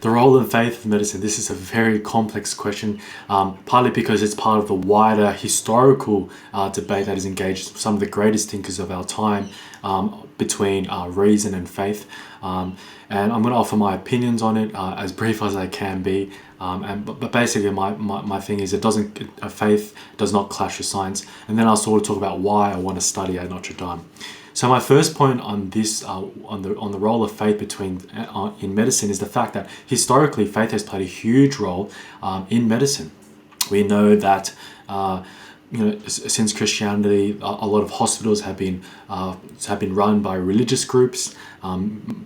The role of faith in medicine. This is a very complex question, partly because it's part of the wider historical debate that has engaged some of the greatest thinkers of our time between reason and faith. And I'm going to offer my opinions on it as brief as I can be. But basically, my thing is, faith does not clash with science. And then I'll sort of talk about why I want to study at Notre Dame. So my first point on this, on the role of faith in medicine, is the fact that historically faith has played a huge role in medicine. We know that since Christianity, a lot of hospitals have been run by religious groups,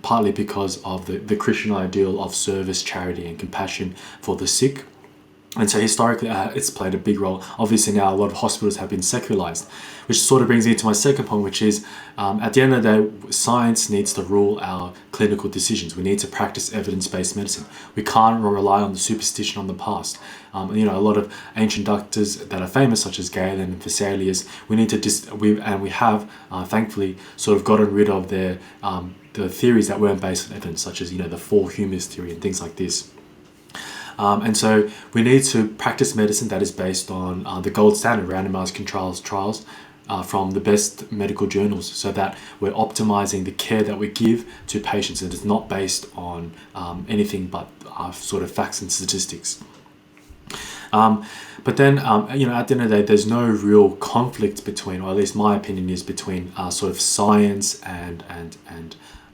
partly because of the Christian ideal of service, charity, and compassion for the sick. And so historically, it's played a big role. Obviously now a lot of hospitals have been secularized, which sort of brings me to my second point, which is at the end of the day, science needs to rule our clinical decisions. We need to practice evidence-based medicine. We can't rely on the superstition on the past. A lot of ancient doctors that are famous, such as Galen and Vesalius, we have thankfully sort of gotten rid of the theories that weren't based on evidence, such as the four humus theory and things like this. And so we need to practice medicine that is based on the gold standard, randomized controlled trials from the best medical journals, so that we're optimizing the care that we give to patients, and it's not based on anything but sort of facts and statistics. But then, at the end of the day, there's no real conflict between, or at least my opinion is, between sort of science and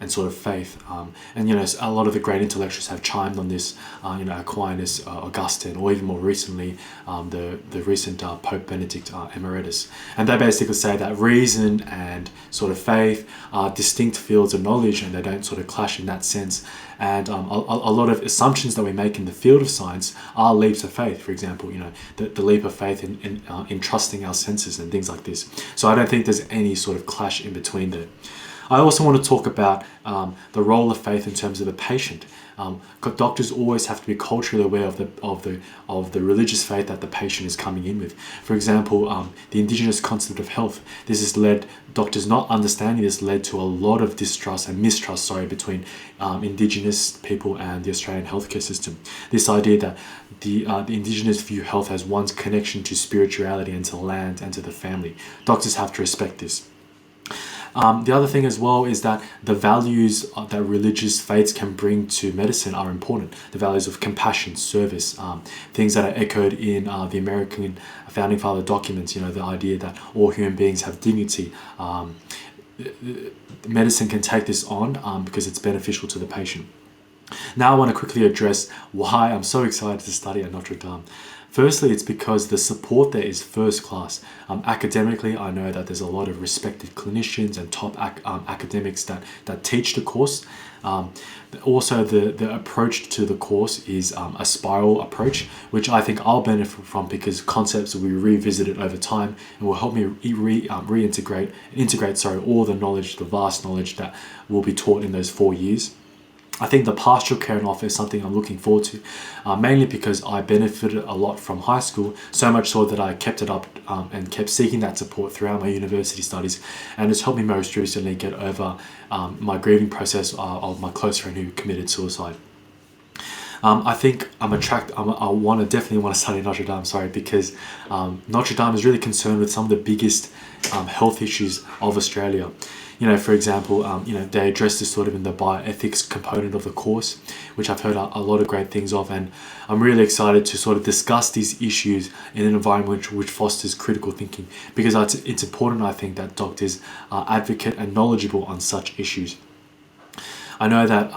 sort of faith. A lot of the great intellectuals have chimed on this, Aquinas, Augustine, or even more recently, the recent Pope Benedict Emeritus. And they basically say that reason and sort of faith are distinct fields of knowledge, and they don't sort of clash in that sense. And a lot of assumptions that we make in the field of science are leaps of faith. For example, the leap of faith in trusting our senses and things like this. So I don't think there's any sort of clash in between there. I also want to talk about the role of faith in terms of the patient. Doctors always have to be culturally aware of the religious faith that the patient is coming in with. For example, the indigenous concept of health. This has led doctors not understanding this led to a lot of distrust and mistrust, between indigenous people and the Australian healthcare system. This idea that the indigenous view health as one's connection to spirituality and to land and to the family. Doctors have to respect this. The other thing as well is that the values that religious faiths can bring to medicine are important. The values of compassion, service, things that are echoed in the American Founding Father documents, the idea that all human beings have dignity. Medicine can take this on because it's beneficial to the patient. Now I want to quickly address why I'm so excited to study at Notre Dame. Firstly, it's because the support there is first class. Academically, I know that there's a lot of respected clinicians and top academics that teach the course. Also, the approach to the course is a spiral approach, which I think I'll benefit from because concepts will be revisited over time and will help me integrate all the knowledge, the vast knowledge that will be taught in those 4 years. I think the pastoral care and offer is something I'm looking forward to, mainly because I benefited a lot from high school, so much so that I kept it up and kept seeking that support throughout my university studies, and it's helped me most recently get over my grieving process of my close friend who committed suicide. I think I definitely want to study Notre Dame, because Notre Dame is really concerned with some of the biggest health issues of Australia. For example, they address this sort of in the bioethics component of the course, which I've heard a lot of great things of, and I'm really excited to sort of discuss these issues in an environment which fosters critical thinking, because it's important, I think, that doctors are advocate and knowledgeable on such issues. I know that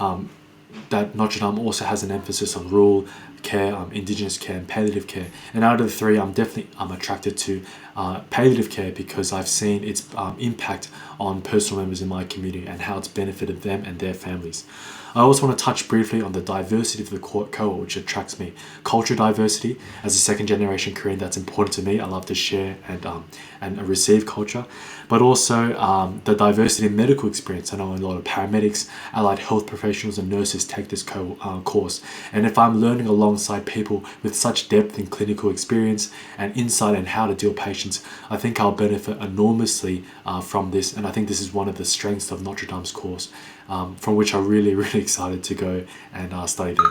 Notre Dame also has an emphasis on rural care, indigenous care, and palliative care. And out of the three, I'm attracted to palliative care because I've seen its impact on personal members in my community and how it's benefited them and their families. I also want to touch briefly on the diversity of the cohort, which attracts me. Cultural diversity. As a second generation Korean, that's important to me. I love to share and receive culture. But also the diversity in medical experience. I know a lot of paramedics, allied health professionals, and nurses take this course. And if I'm learning alongside people with such depth in clinical experience and insight on how to deal with patients, I think I'll benefit enormously from this. And I think this is one of the strengths of Notre Dame's course, from which I'm really, really excited to go and study there.